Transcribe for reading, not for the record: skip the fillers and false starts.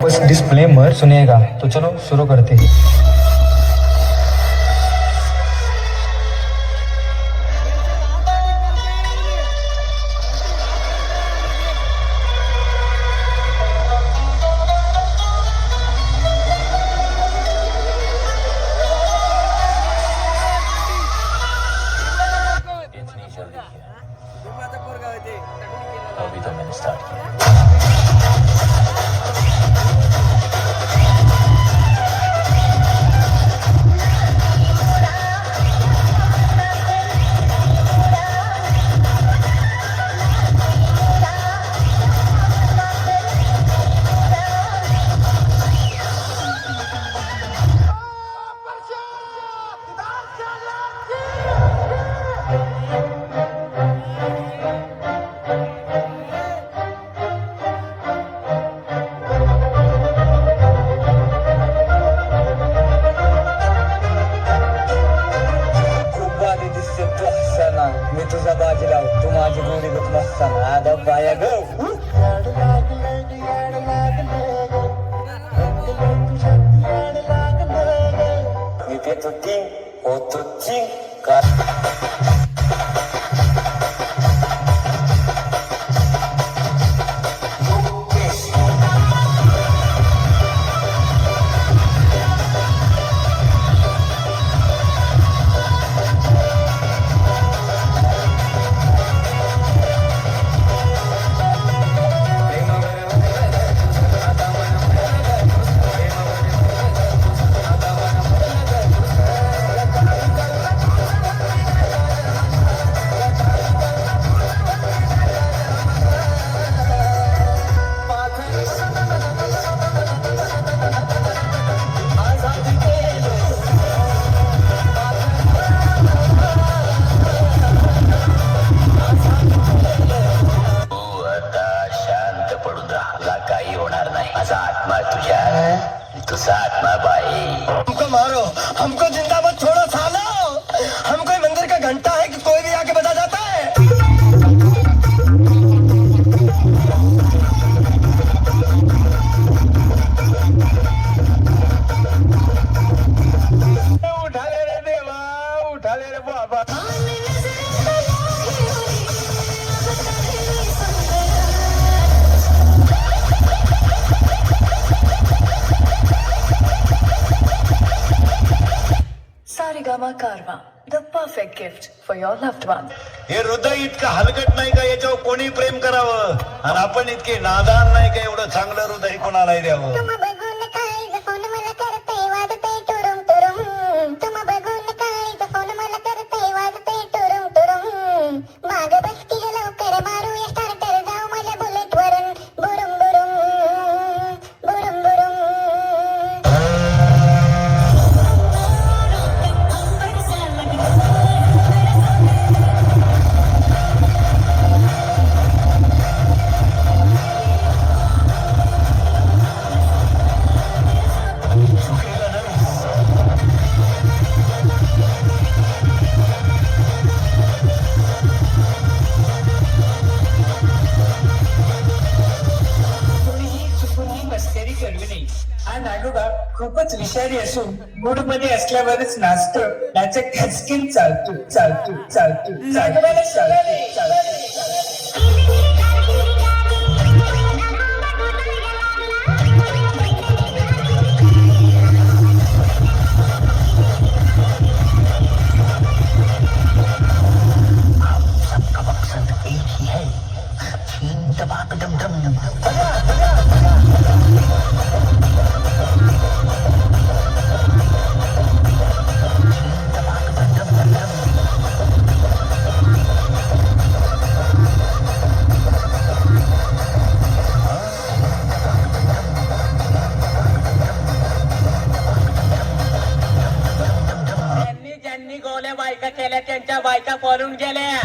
बस disclaimer सुनिएगा तो चलो शुरू करते हैं। अभी तो मैंने स्टार्ट किया। मी तुझा बाजीराव तू माझी गोरी बघ मस्ताना आदा बाया ग मी पेतो किंग होतो चिंग का काही होणार नाही माझा आत्मा तुझ्या तुझा आत्मा बाई हमको मारो हमको जिंदाबाद छोड़ो सालो हम कोई मंदिर का घंटा है कि कोई भी आके बजा जाता है उठा ले रे देवा उठा ले रे बाबा Sarigama Karma, the perfect gift for your loved one. हे हृदय इतकं हलकट नाही का याच्यावर कोणी प्रेम करावं आणि आपण इतके नादान नाही का एवढं चांगलं हृदय कोणालाही द्यावं हा नागोबा खूपच विषारी असून मूड मध्ये असल्यावरच नाचतो त्याचे खचकीन चालतो चालतो चालतो चालतो चालतो बायका केल्या त्यांच्या बायका पळून गेल्या